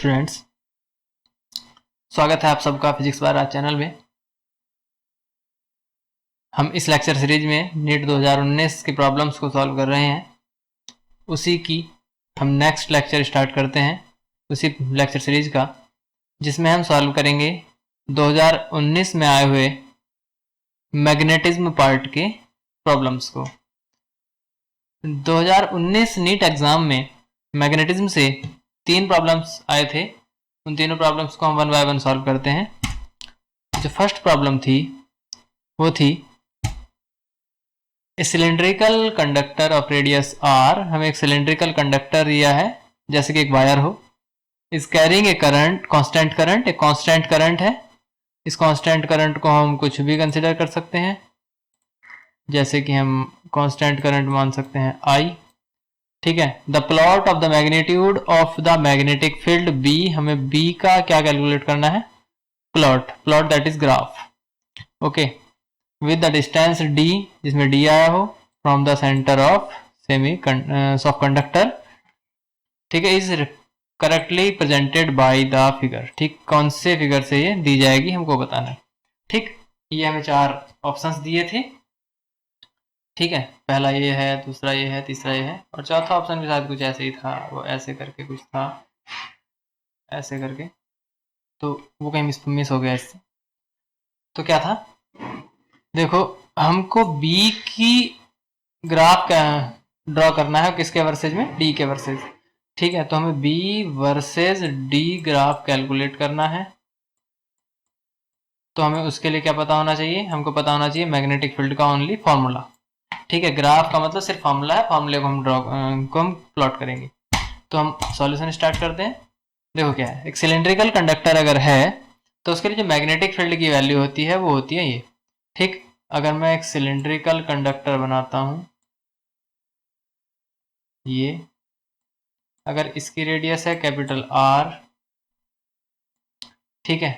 Students, स्वागत है आप सबका फिजिक्स बार आज चैनल में। हम इस लेक्चर सीरीज में नीट 2019 की प्रॉब्लम्स को सॉल्व कर रहे हैं। उसी की हम नेक्स्ट लेक्चर स्टार्ट करते हैं उसी लेक्चर सीरीज का, जिसमें हम सॉल्व करेंगे 2019 में आए हुए मैग्नेटिज्म पार्ट के प्रॉब्लम्स को। 2019 नीट एग्जाम में मैग्नेटिज्म से 3 प्रॉब्लम्स आए थे। उन तीनों प्रॉब्लम्स को हम वन बाय वन सॉल्व करते हैं। जो फर्स्ट प्रॉब्लम थी वो थी a cylindrical conductor of radius R. हमें एक सिलेंड्रिकल कंडक्टर दिया है जैसे कि एक वायर हो, is carrying a current, constant current, एक कांस्टेंट करंट है। इस कांस्टेंट करंट को हम कुछ भी कंसिडर कर सकते हैं, जैसे कि हम कांस्टेंट करंट मान सकते हैं आई। ठीक है, the plot of the magnitude of the magnetic field B. हमें बी का क्या कैलकुलेट करना है? Plot that is graph. Okay, with the distance D, जिसमें डी आया हो, from the centre of of conductor. ठीक है, is correctly presented by the figure. ठीक, कौन से फिगर से ये दी जाएगी हमको बताना है। ठीक, ये हमें 4 ऑप्शंस दिए थे। ठीक है, पहला ये है, दूसरा ये है, तीसरा ये है, और चौथा ऑप्शन भी शायद कुछ ऐसे ही था। वो ऐसे करके कुछ था, ऐसे करके, तो वो कहीं मिस हो गया इससे। तो क्या था, देखो हमको बी की ग्राफ ड्रॉ करना है। किसके वर्सेज में? डी के वर्सेज। ठीक है, तो हमें B versus D graph calculate करना है। तो हमें उसके लिए क्या पता होना चाहिए? हमको पता होना चाहिए मैग्नेटिक फील्ड का ओनली फॉर्मूला। ठीक है, ग्राफ का मतलब सिर्फ फॉर्मूला है, फॉर्मूले को हम प्लॉट करेंगे। तो हम सॉल्यूशन स्टार्ट करते हैं। देखो क्या है, एक सिलेंड्रिकल कंडक्टर अगर है तो उसके लिए जो मैग्नेटिक फील्ड की वैल्यू होती है वो होती है ये। ठीक, अगर मैं एक सिलेंड्रिकल कंडक्टर बनाता हूं, ये अगर इसकी रेडियस है कैपिटल आर, ठीक है,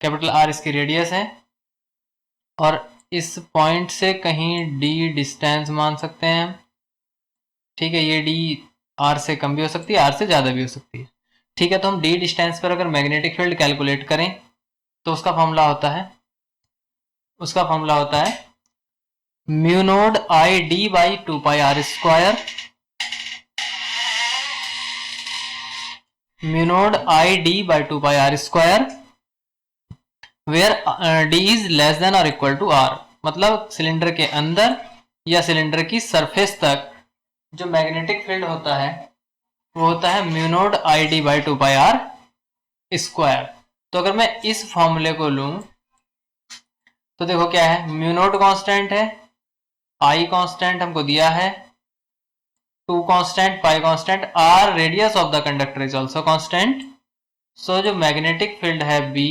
कैपिटल आर इसकी रेडियस है, और इस पॉइंट से कहीं डी डिस्टेंस मान सकते हैं हम। ठीक है, ये डी आर से कम भी हो सकती है, आर से ज़्यादा भी हो सकती है। ठीक है, तो हम डी डिस्टेंस पर अगर मैग्नेटिक फील्ड कैलकुलेट करें तो उसका फॉर्मूला होता है mu naught I D by 2 pi R square. Mu naught I D by 2 pi R square, where D is less than और इक्वल टू आर। मतलब सिलेंडर के अंदर या सिलेंडर की सरफेस तक जो मैग्नेटिक फील्ड होता है वो होता है mu naught I D by 2 pi R square. तो अगर मैं इस फॉर्मूले को लूं तो देखो क्या है, म्यू नोड कांस्टेंट है, आई कांस्टेंट हमको दिया है, 2 constant, pi constant, R radius of the conductor is also constant. So जो मैग्नेटिक फील्ड है बी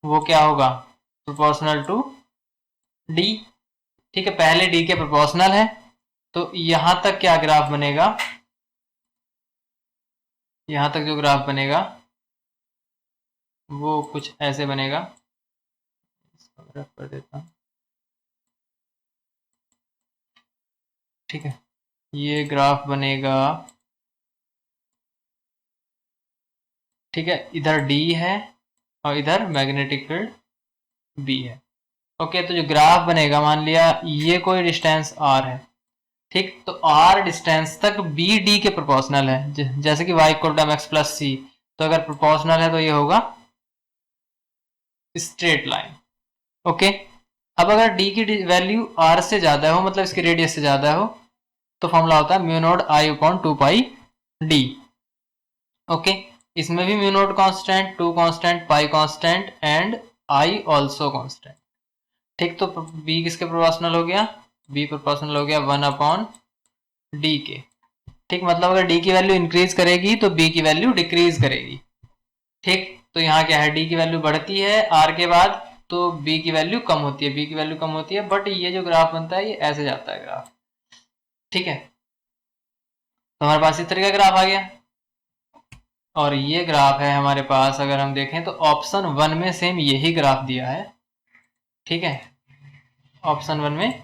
वो क्या होगा? Proportional to D. ठीक है, पहले डी के प्रोपोर्शनल है, तो यहां तक क्या ग्राफ बनेगा? यहां तक जो ग्राफ बनेगा वो कुछ ऐसे बनेगा। इसको रख कर देता हूं। ठीक है, ये ग्राफ बनेगा। ठीक है, इधर डी है और इधर मैग्नेटिक फील्ड बी है। ओके, तो जो ग्राफ बनेगा, मान लिया ये कोई डिस्टेंस आर है। ठीक, तो आर डिस्टेंस तक बी डी के प्रोपोर्शनल है, जैसे कि Y equal to M X plus C. तो अगर प्रोपोर्शनल है तो ये होगा स्ट्रेट लाइन। ओके, अब अगर डी की वैल्यू आर से ज्यादा हो, मतलब इसकी रेडियस से ज्यादा हो, तो फॉर्मूला होता है म्यू नोड आई अपॉन 2 पाई डी। ओके, इसमें भी mu node constant, 2 constant, pi constant and I also constant. ठीक, तो बी किसके प्रोपोर्शनल हो गया? बी प्रोपोर्शनल हो गया 1 अपॉन डी के। ठीक, मतलब अगर डी की वैल्यू इंक्रीज करेगी तो बी की वैल्यू डिक्रीज करेगी। ठीक, तो यहाँ क्या है, डी की वैल्यू बढ़ती है आर के बाद, तो बी की वैल्यू कम होती है, बी की वैल्यू कम होती है, बट ये जो ग्राफ बनता है ये ऐसे जाता है ग्राफ। ठीक है, तो हमारे पास इस तरह का ग्राफ आ गया, और ये ग्राफ है हमारे पास। अगर हम देखें तो ऑप्शन 1 में सेम यही ग्राफ दिया है। ठीक है, ऑप्शन 1 में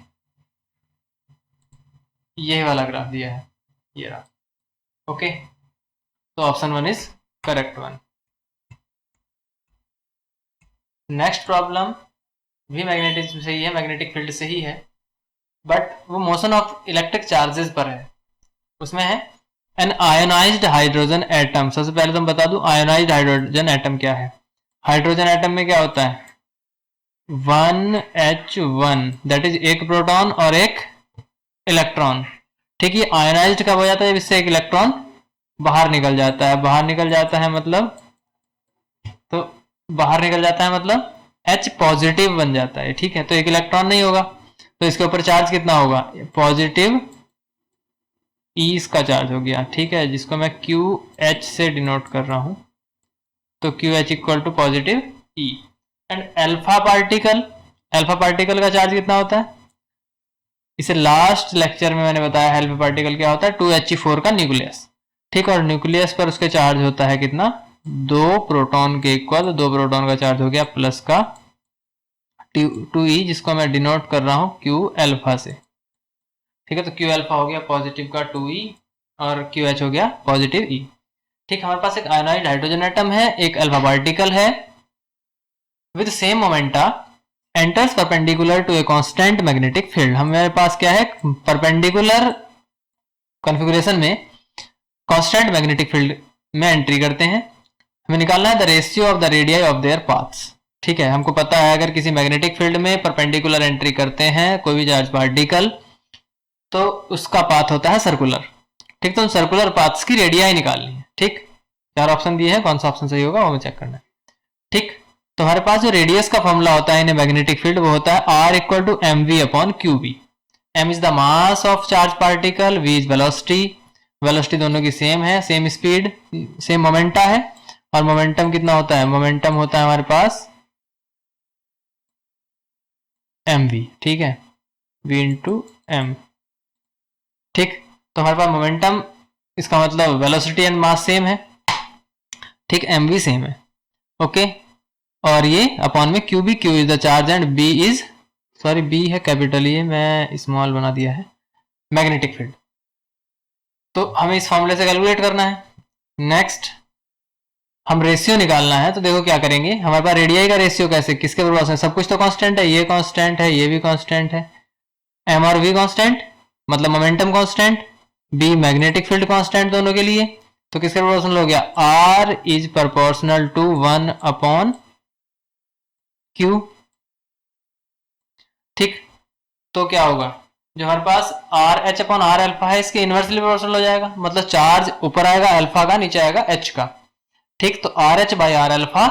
यही वाला ग्राफ दिया है, ये रहा। ओके, तो option 1 is correct one. Next problem भी मैग्नेटिज्म से ही है, मैग्नेटिक फील्ड से ही है, बट वो मोशन ऑफ इलेक्ट्रिक चार्जेस पर है। उसमें है एन आयोनाइज्ड हाइड्रोजन एटम। सबसे पहले तो मैं बता दूं आयोनाइज्ड हाइड्रोजन एटम क्या है। हाइड्रोजन एटम में क्या होता है 1H1, दैट इज एक प्रोटॉन और एक इलेक्ट्रॉन। ठीक, ये आयोनाइज्ड कब हो जाता है, इससे एक इलेक्ट्रॉन बाहर निकल जाता है। बाहर निकल जाता है मतलब, तो बाहर निकल जाता है मतलब H पॉजिटिव बन जाता है। ठीक है, तो एक इलेक्ट्रॉन नहीं होगा, तो इसके ऊपर चार्ज कितना होगा पॉजिटिव E इसका चार्ज हो गया। ठीक है, जिसको मैं QH से डिनोट कर रहा हूं, तो QH equal to positive E। And alpha particle का चार्ज कितना होता है, इसे लास्ट लेक्चर में मैंने बताया अल्फा पार्टिकल क्या होता है 2He4 का न्यूक्लियस। ठीक, और न्यूक्लियस पर उसके चार्ज होता है कितना 2 प्रोटॉन के इक्वल, 2 प्रोटॉन का चार्ज हो गया प्लस का 2E, जिसको मैं डिनोट कर रहा हूं Q अल्फा से। ठीक है, तो Q अल्फा हो गया पॉजिटिव का 2E और QH हो गया पॉजिटिव E। ठीक, हमारे पास एक आयोनाइज्ड हाइड्रोजन एटम है, एक अल्फा पार्टिकल है with same momenta enters perpendicular to a constant magnetic field. हमारे पास क्या है परपेंडिकुलर कॉन्फ़िगरेशन में कांस्टेंट मैग्नेटिक फील्ड में एंट्री करते हैं। हमें निकालना है the ratio of the radii of their paths. ठीक है, हमको पता है अगर किसी मैग्नेटिक फील्ड में परपेंडिकुलर एंट्री करते हैं कोई भी चार्ज पार्टिकल, तो उसका पाथ होता है सर्कुलर। ठीक, तो सर्कुलर पाथ्स की रेडियाई निकालनी है। ठीक, 4 ऑप्शन दिए हैं, कौन सा ऑप्शन सही होगा वो हमें चेक करना है। ठीक, तो हमारे पास जो रेडियस का फॉर्मूला होता है इन मैग्नेटिक फील्ड वो होता है R equal to mv upon qb। m is the mass of charge particle, v is velocity. Velocity दोनों की सेम है, सेम स्पीड, सेम मोमेंटा है। और मोमेंटम कितना होता है, मोमेंटम होता है हमारे पास mv। ठीक है, v इंटू m। ठीक, तो हमारे पास मोमेंटम, इसका मतलब वेलोसिटी एंड मास सेम है। ठीक, mv सेम है। ओके, और ये अपॉन में Q B, Q is the charge and B is, sorry B है कैपिटल, ये मैं स्मॉल बना दिया है, मैग्नेटिक फील्ड। तो हमें इस फॉर्मूले से कैलकुलेट करना है। नेक्स्ट हम रेशियो निकालना है, तो देखो क्या करेंगे, हमारे पास रेडियाई का रेशियो कैसे, किसके प्रोपोर्शनल है, सब कुछ तो कांस्टेंट है, ये कांस्टेंट है, ये भी कांस्टेंट है, एम और वी कांस्टेंट मतलब momentum constant, B magnetic field constant दोनों के लिए, तो किसके प्रोपोर्शनल हो गया R is proportional to 1 upon Q. ठीक, तो क्या होगा जो हमारे पास R H upon R alpha है इसके इनवर्सली प्रोपोर्शनल हो जाएगा, मतलब चार्ज ऊपर आएगा अल्फा का, नीचे आएगा एच का। ठीक, तो R H by R alpha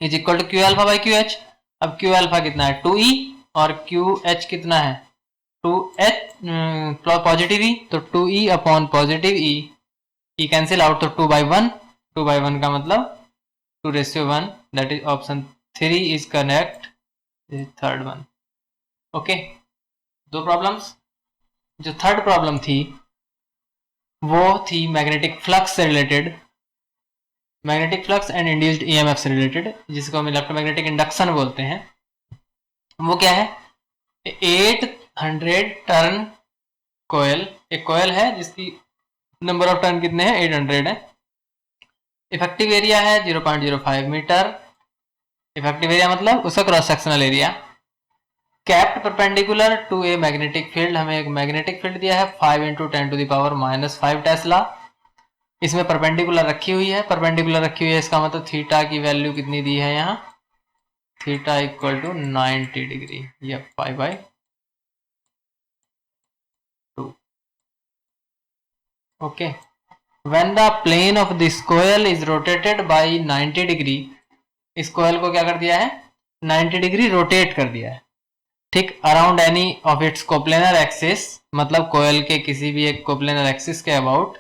is equal to Q alpha by Q H. अब क्यू अल्फा कितना है 2e और क्यू एच कितना है 2h पॉजिटिव ई, तो 2e अपॉन पॉजिटिव ई कैंसिल आउट, तो 2/1, 2/1 का मतलब 2:1, that is option 3 is correct, third one. Okay, 2 problems. जो थर्ड प्रॉब्लम थी वो थी मैग्नेटिक फ्लक्स से related, magnetic flux and induced EMF से रिलेटेड, जिसको हम इलेक्ट्रोमैग्नेटिक इंडक्शन बोलते हैं। वो क्या है 800 टर्न कोयल, एक कोयल है जिसकी नंबर ऑफ टर्न कितने हैं 800 है। इफेक्टिव एरिया है 0.05 मीटर। इफेक्टिव एरिया मतलब उसका cross sectional area. Kept perpendicular to a magnetic field, हमें एक मैग्नेटिक फील्ड दिया है 5 × 10⁻⁻5 टेस्ला। इसमें परपेंडिकुलर रखी हुई है, परपेंडिकुलर रखी हुई है इसका मतलब थीटा की वैल्यू कितनी दी है यहाँ, थीटा इक्वल टू 90 डिग्री, या π/2। Okay, when the plane of this coil is rotated by 90 degree, इस कोयल को क्या कर दिया है 90 डिग्री रोटेट कर दिया है। ठीक, around any of its coplanar axis, मतलब कोयल के किसी भी एक कोप्लेनर एक्सिस के अबाउट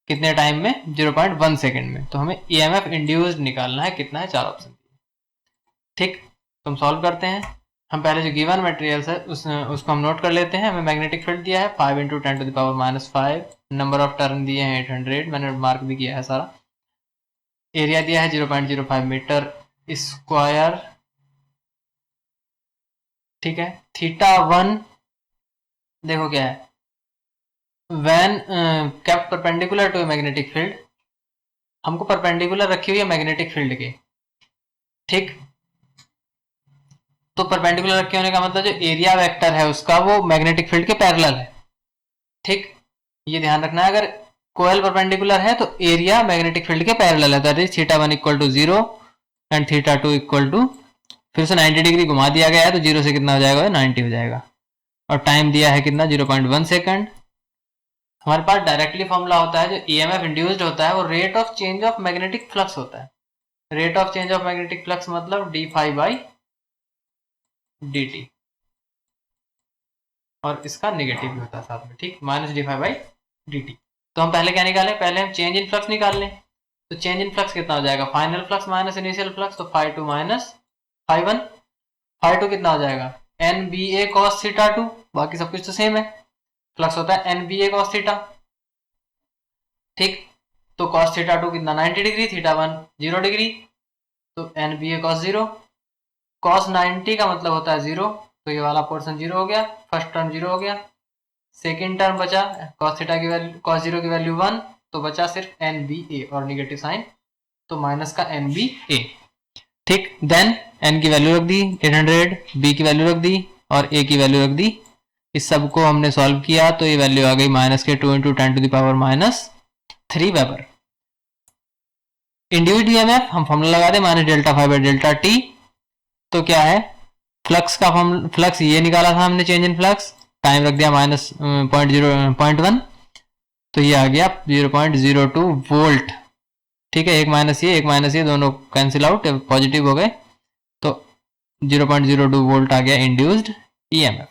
कितने टाइम में 0.1 सेकेंड में। तो हमें ईएमएफ इंड्यूस्ड निकालना है, कितना है 4 ऑप्शन। ठीक, तो हम सॉल्व करते हैं। हम पहले जो गिवन मटेरियल्स है उसको हम नोट कर लेते हैं। हमें मैग्नेटिक फील्ड दिया है 5 × 10⁻⁵, नंबर ऑफ टर्न दिए हैं 800, मैंने मार्क भी किया है सारा। एरिया दिया है 0.05 मीटर स्क्वायर। ठीक है, θ1 देखो क्या है, when kept perpendicular to magnetic field, हमको परपेंडिकुलर रखी हुई है मैग्नेटिक फील्ड के, ठीक। तो परपेंडिकुलर रखे होने का मतलब जो एरिया वेक्टर है उसका वो मैग्नेटिक फील्ड के पैरेलल है, ठीक। ये ध्यान रखना है, अगर कोयल परपेंडिकुलर है तो एरिया मैग्नेटिक फील्ड के पैरेलल है, that is θ1 equal to 0 and θ2 equal to, फिर से 90 डिग्री घुमा दिया गया है तो 0 से कितना हो जाएगा, 90 हो जाएगा। और टाइम दिया है कितना, 0.1 सेकेंड। हमारे पास डायरेक्टली फॉर्मूला होता है, जो ईएमएफ इंड्यूस्ड होता है वो rate of change of magnetic flux होता है। Rate of change of magnetic flux मतलब D phi by D T, और इसका नेगेटिव भी होता है साथ में, ठीक, minus D phi by D T. तो हम पहले क्या निकालें, पहले हम चेंज इन फ्लक्स निकाल लें। तो चेंज इन फ्लक्स कितना हो जाएगा, final flux minus initial flux, तो phi two minus phi one. Phi two कितना हो जाएगा, N B A cos theta two, बाकी सब कुछ तो सेम है, फ्लक्स होता है N B A cos theta, ठीक। तो कॉस थीटा टू कितना 90 डिग्री, थीटा वन 0 डिग्री, तो N B A cos 0, cos 90 का मतलब होता है 0, तो ये वाला पोर्शन 0 हो गया, फर्स्ट टर्म 0 हो गया। सेकेंड टर्म बचा कॉस थीटा की वैल्यू, कॉस 0 की वैल्यू 1, तो बचा सिर्फ एन बी ए और निगेटिव साइन, तो माइनस का एन बी ए, ठीक। देन एन की वैल्यू रख दी 800, बी की वैल्यू रख दी और ए की वैल्यू रख दी। इस सब को हमने सॉल्व किया तो ये वैल्यू आ गई माइनस के 2 × 10⁻³ वेबर। इंड्यूस्ड ईएमएफ हम फॉर्मूला लगा दे, minus delta phi by delta T. तो क्या है, फ्लक्स का फ्लक्स ये निकाला था हमने, चेंज इन फ्लक्स, टाइम रख दिया माइनस 0.1, तो ये आ गया 0.02 वोल्ट, ठीक है। एक माइनस ये दोनों कैंसिल आउट, पॉजिटिव हो गए, तो 0.02 वोल्ट आ गया इंड्यूस्ड ईएमएफ,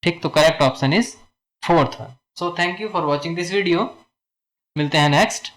ठीक। तो correct option is 4th one. So thank you for watching this video, मिलते हैं नेक्स्ट